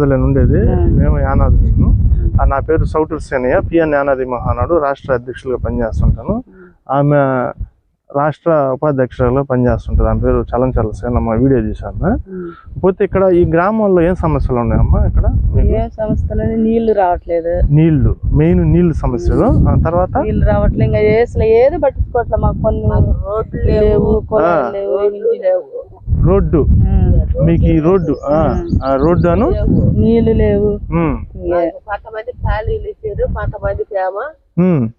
ఉండేది మేము యానాదిను. నా పేరు సౌటూరు సేనయ్య, పిఎన్ యానాది మహానాడు రాష్ట్ర అధ్యక్షులుగా పనిచేస్తుంటాను. ఆమె రాష్ట్ర ఉపాధ్యక్షులుగా పనిచేస్తుంటారు. ఆమె పేరు చలంచర్ల సేనమ్మ. వీడియో చూసాను. పోతే ఇక్కడ ఈ గ్రామంలో ఏం సమస్యలు ఉన్నాయమ్మా? ఇక్కడ నీళ్లు రావట్లేదు. నీళ్లు మెయిన్ నీళ్లు సమస్యలు. తర్వాత నీళ్లు రావట్లేదు. ఇంకా అసలు ఏది పట్టించుకోవట్లేదు. మాకు కొన్ని రోడ్లు లేవు, రోడ్డు మీకు ఈ రోడ్డు రోడ్డు అను నీళ్లు లేవు. కొంతమంది ఖాళీలు ఇచ్చారు, కొంతమందికి ఏమో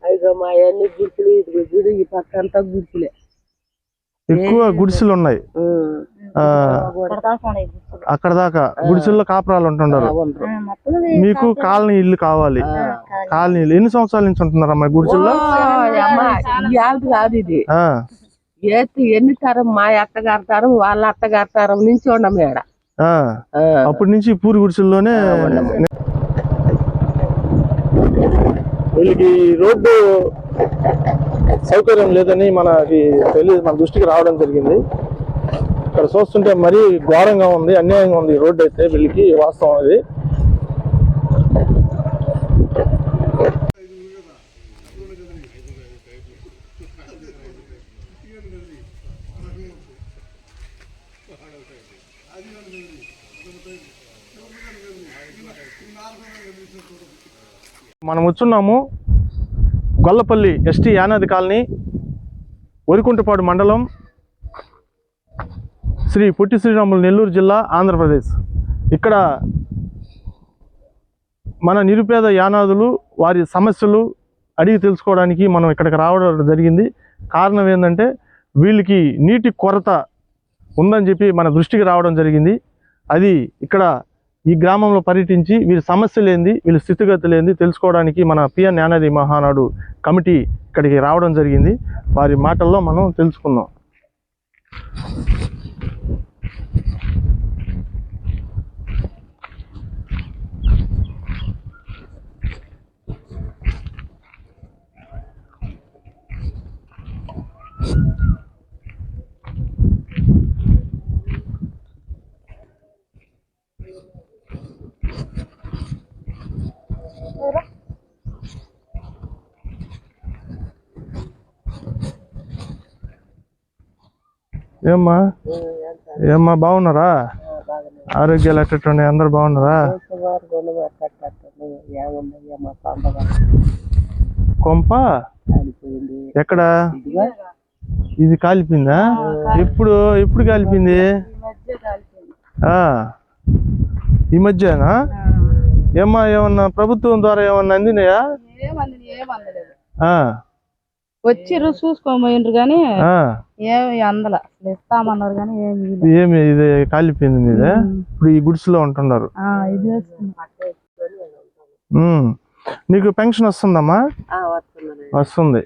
అదిగో మా అన్ని గుడిసెలు, ఇదిగో గుడి ఈ పక్క అంతా గుడిసెలే, ఎక్కువ గుడిసెలు ఉన్నాయి. అక్కడ దాకా గుడిసెల్లో కాపురాలు ఉంటున్నారు. మీకు కాలనీ ఇల్లు కావాలి. కాలనీ ఇల్లు ఎన్ని సంవత్సరాల నుంచి ఉంటున్నారమ్మా గుడిసెల్లో? కాదు ఇది ఎన్ని తరం, మా అత్తగారి తరం, వాళ్ళ అత్తగారి తరం నుంచి ఉండము ఏడ. అప్పటి నుంచి పూరి గుడిసెల్లోనే. వీళ్ళకి రోడ్డు సౌకర్యం లేదని మనకి తెలియదు, మన దృష్టికి రావడం జరిగింది. ఇక్కడ చూస్తుంటే మరీ ఘోరంగా ఉంది, అన్యాయంగా ఉంది రోడ్డు అయితే. వీళ్ళకి వాస్తవం అది. మనం వచ్చున్నాము గొల్లపల్లి ఎస్టీ యానాది కాలనీ, వరికుంటపాడు మండలం, శ్రీ పొట్టి శ్రీరాములు, నెల్లూరు జిల్లా, ఆంధ్రప్రదేశ్. ఇక్కడ మన నిరుపేద యానాదులు వారి సమస్యలు అడిగి తెలుసుకోవడానికి మనం ఇక్కడికి రావడం జరిగింది. కారణం ఏంటంటే వీళ్ళకి నీటి కొరత ఉందని చెప్పి మన దృష్టికి రావడం జరిగింది. అది ఇక్కడ ఈ గ్రామంలో పర్యటించి వీరి సమస్యలు ఏంది, వీళ్ళ స్థితిగతులు ఏంది తెలుసుకోవడానికి మన పిఎన్ యానాది మహానాడు కమిటీ ఇక్కడికి రావడం జరిగింది. వారి మాటల్లో మనం తెలుసుకుందాం. ఏమ్మా బాగున్నారా? ఆరోగ్యాలు ఎట్టండి? అందరు బాగున్నారా? కొంప ఎక్కడ ఇది కాలిపోయిందా? ఎప్పుడు కాలిపోయింది? ఈ మధ్యనా? ఏమన్నా ప్రభుత్వం ద్వారా ఏమన్నా అందినాయా? వచ్చిర్రు చూసుకోమోయిండ్రు కానీ ఏమి అందల ఇస్తామన్నారు కానీ ఏమి ఇది కాలిపోయింది మీద. ఇప్పుడు ఈ గుడిసెలో ఉంటున్నారు. నీకు పెన్షన్ వస్తుందమ్మా? వస్తుంది.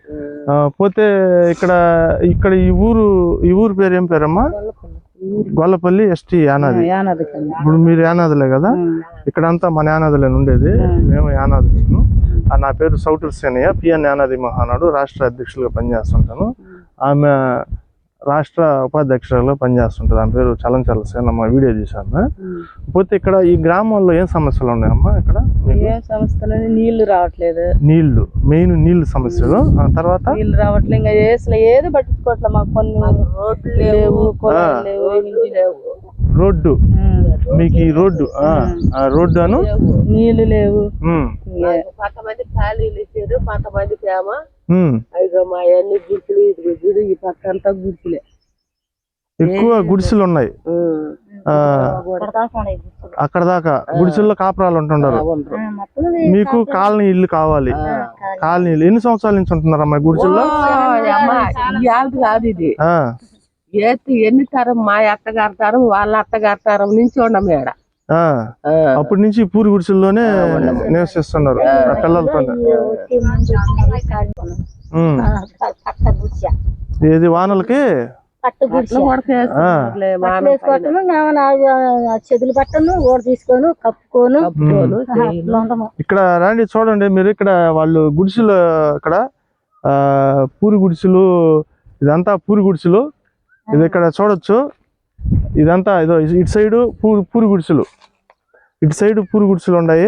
పోతే ఇక్కడ ఈ ఊరు పేరు ఏం పేరమ్మా? గొల్లపల్లి ఎస్టీ యానాది. ఇప్పుడు మీరు యానాదులే కదా? ఇక్కడంతా మన యానాదులే ఉండేది. మేము యానాదులను. నా పేరు సౌటూరు సేనయ్య, పిఎన్ యానాది మహానాడు రాష్ట్ర అధ్యక్షులుగా పనిచేస్తుంటాను. ఆమె రాష్ట్ర ఉపాధ్యక్షులుగా పనిచేస్తుంటారు. ఆమె పేరు చలంచర్ల సేనమ్మ. వీడియో చూసాను. పోతే ఇక్కడ ఈ గ్రామంలో ఏం సమస్యలు ఉన్నాయమ్మా? ఇక్కడ నీళ్లు రావట్లేదు. నీళ్లు మెయిన్ నీళ్లు సమస్యలు. తర్వాత నీళ్లు రావట్లేదు. ఇంకా అసలు ఏది పట్టించుకోవట్లేదు. మాకు కొన్ని రోడ్లు లేవు, రోడ్డు మీకు ఈ రోడ్డు రోడ్డు అను నీళ్లు లేవు. కొంతమంది ఖాళీలు ఇచ్చారు, కొంతమందికి ఏమో అదిగో మా అన్ని గుడిసెలు, ఇదిగో గుడి ఈ పక్క అంతా గుడిసెలే, ఎక్కువ గుడిసెలు ఉన్నాయి. అక్కడ దాకా గుడిసెల్లో కాపురాలు ఉంటున్నారు. మీకు కాలనీ ఇల్లు కావాలి. కాలనీ ఇల్లు ఎన్ని సంవత్సరాల నుంచి ఉంటున్నారమ్మా గుడిసెల్లో? కాదు ఇది ఎన్ని తరం, మా అత్తగారి తరం, వాళ్ళ అత్తగారి తరం నుంచి ఉండము ఏడ. అప్పటి నుంచి పూరి గుడిసెల్లోనే నివసిస్తున్నారు పిల్లలతో. ఏది వానలకి చెదులు పట్టను ఓడ తీసుకొని కప్పుకోను. ఇక్కడ రండి చూడండి మీరు. ఇక్కడ వాళ్ళు గుడిసెలు, ఇక్కడ పూరి గుడిసెలు, ఇదంతా పూరి గుడిసెలు. ఇది ఇక్కడ చూడొచ్చు. ఇదంతా ఇదో ఇటు సైడు పూరి గుడిసెలు. ఇటు సైడ్ పూరి గుడిసెలు ఉన్నాయి.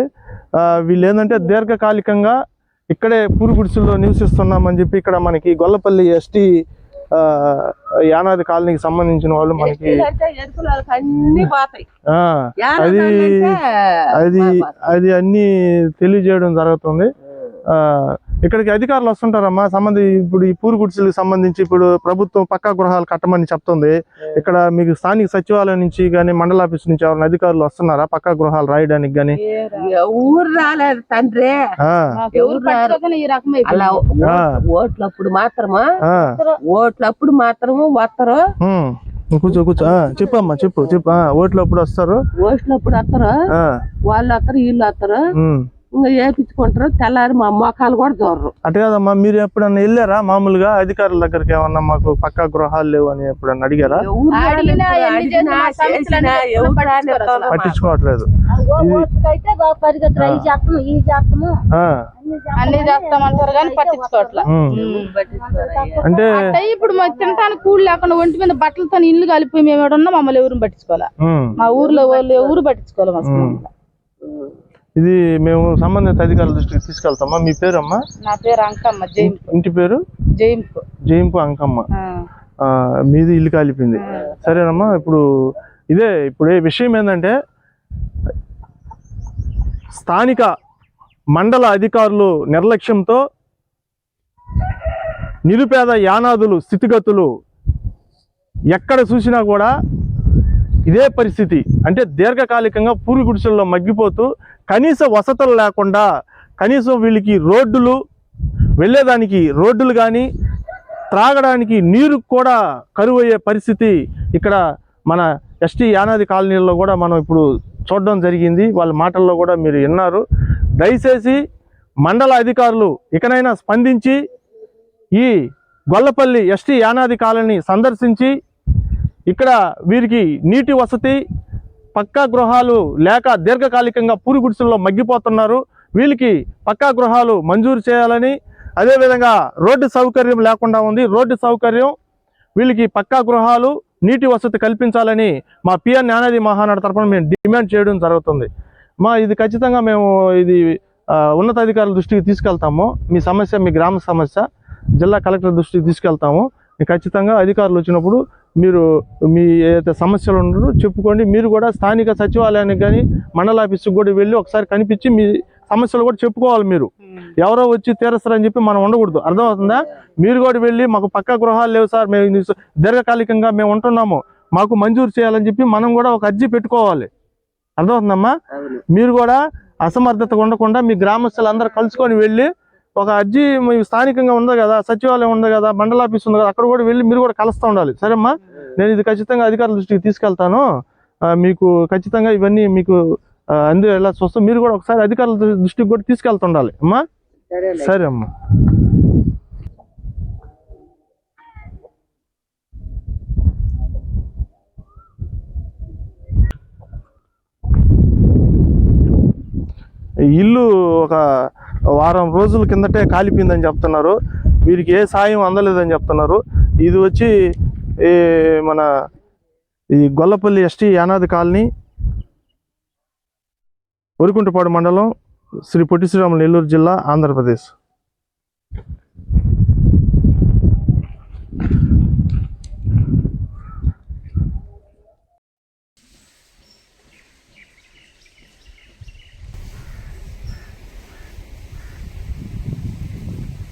వీళ్ళు ఏంటంటే దీర్ఘకాలికంగా ఇక్కడే పూరి గుడిసెల్లో నివసిస్తున్నామని చెప్పి ఇక్కడ మనకి గొల్లపల్లి ఎస్టీ యానాది కాలనీకి సంబంధించిన వాళ్ళు మనకి అన్ని పోతాయి. అది అది అది అన్ని తెలియజేయడం జరుగుతుంది. ఇక్కడికి అధికారులు వస్తుంటారమ్మా. ఇప్పుడు ఈ పూరి గుడిసెలకు సంబంధించి ఇప్పుడు ప్రభుత్వం పక్కా గృహాలు కట్టమని చెప్తుంది. ఇక్కడ మీకు స్థానిక సచివాలయం నుంచి కానీ మండల ఆఫీస్ నుంచి ఎవరైనా అధికారులు వస్తున్నారా పక్కా గృహాలు రాయడానికి కానీ? ఊరు రాలేదు తండ్రి. ఓట్లప్పుడు మాత్రమా వస్తారు. కూర్చో చెప్పమ్మా చెప్పు ఓట్లప్పుడు వస్తారు. ఓట్లప్పుడు వస్తారు, వాళ్ళు వస్తారు, వీళ్ళు వస్తారు, ఇంకా వేపించుకుంటారు. తెల్లారి మా మొక్కలు కూడా చూడరు. అటు కాదమ్మా, మీరు ఎప్పుడన్నా వెళ్ళారా మామూలుగా అధికారుల దగ్గరికి? ఏమన్నా మాకు పక్కా గృహాలు లేవు అని ఎప్పుడన్నా అడిగారా? పట్టించుకోవట్లేదు. అన్ని చేస్తామంటారు కానీ పట్టించుకోవట్లేదు. అంటే ఇప్పుడు మాకు తినడానికి కూడు లేకుండా ఒంటి మీద బట్టలతో ఇల్లు కలిపి మేము ఎవడన్నా మమ్మల్ని ఎవరు పట్టించుకోవాలా? మా ఊర్లో వాళ్ళు ఎవరు పట్టించుకోవాలి. మా ఇది మేము సంబంధిత అధికారుల దృష్టికి తీసుకెళ్తామా. మీ పేరమ్మా? నా పేరు అంకమ్మ. జయింపు. ఇంటి పేరు? జయింపు అంకమ్మ. మీది ఇల్లు కాలిపోయింది. సరేనమ్మా. ఇప్పుడు ఏ విషయం ఏంటంటే స్థానిక మండల అధికారులు నిర్లక్ష్యంతో నిరుపేద యానాదులు స్థితిగతులు ఎక్కడ చూసినా కూడా ఇదే పరిస్థితి. అంటే దీర్ఘకాలికంగా పూరి గుడిసెల్లో మగ్గిపోతూ కనీస వసతులు లేకుండా, కనీసం వీళ్ళకి వెళ్ళేదానికి రోడ్డులు కానీ త్రాగడానికి నీరు కూడా కరువు అయ్యే పరిస్థితి ఇక్కడ మన ఎస్టీ యానాది కాలనీలో కూడా మనం ఇప్పుడు చూడడం జరిగింది. వాళ్ళ మాటల్లో కూడా మీరు విన్నారు. దయచేసి మండల అధికారులు ఇకనైనా స్పందించి ఈ గొల్లపల్లి ఎస్టీ యానాది కాలనీ సందర్శించి ఇక్కడ వీరికి నీటి వసతి, పక్కా గృహాలు లేక దీర్ఘకాలికంగా పూరి గుడిసెల్లో మగ్గిపోతున్నారు. వీళ్ళకి పక్కా గృహాలు మంజూరు చేయాలని, అదేవిధంగా రోడ్డు సౌకర్యం లేకుండా ఉంది, రోడ్డు సౌకర్యం, వీళ్ళకి పక్కా గృహాలు, నీటి వసతి కల్పించాలని మా పిఎన్ యానాది మహానాడు తరఫున మేము డిమాండ్ చేయడం జరుగుతుంది. ఇది ఖచ్చితంగా మేము ఉన్నతాధికారుల దృష్టికి తీసుకెళ్తాము. మీ సమస్య, మీ గ్రామ సమస్య జిల్లా కలెక్టర్ దృష్టికి తీసుకెళ్తాము. ఖచ్చితంగా అధికారులు వచ్చినప్పుడు మీరు మీ ఏదైతే సమస్యలు ఉన్నారో చెప్పుకోండి. మీరు కూడా స్థానిక సచివాలయానికి కానీ మండల ఆఫీస్కి కూడా వెళ్ళి ఒకసారి కనిపించి మీ సమస్యలు కూడా చెప్పుకోవాలి. మీరు ఎవరో వచ్చి తీరుస్తారని చెప్పి మనం ఉండకూడదు. అర్థమవుతుందా? మీరు కూడా వెళ్ళి మాకు పక్కా గృహాలు లేవు సార్, మేము దీర్ఘకాలికంగా మేము ఉంటున్నాము, మాకు మంజూరు చేయాలని చెప్పి మనం కూడా ఒక అర్జీ పెట్టుకోవాలి. అర్థమవుతుందమ్మా? మీరు కూడా అసమర్థత ఉండకుండా మీ గ్రామస్తులందరూ కలుసుకొని వెళ్ళి ఒక అర్జీ స్థానికంగా ఉంది కదా, సచివాలయం ఉంది కదా, మండల ఆఫీస్ ఉంది కదా, అక్కడ కూడా వెళ్ళి మీరు కూడా కలుస్తూ ఉండాలి. సరేమ్మా? నేను ఇది ఖచ్చితంగా అధికారుల దృష్టికి తీసుకెళ్తాను. మీకు ఖచ్చితంగా ఇవన్నీ మీకు ఎలా చూస్తాం. మీరు కూడా ఒకసారి అధికారుల దృష్టికి కూడా తీసుకెళ్తుండాలి అమ్మా. సరే అమ్మా. ఇల్లు ఒక వారం రోజుల కిందటే కాలిపోయిందని చెప్తున్నారు. వీరికి ఏ సాయం అందలేదని చెప్తున్నారు. ఇది వచ్చి మన ఈ గొల్లపల్లి ఎస్టీ యానాది కాలనీ, వరికుంటపాడు మండలం, శ్రీ పొట్టి శ్రీరాములు, నెల్లూరు జిల్లా, ఆంధ్రప్రదేశ్.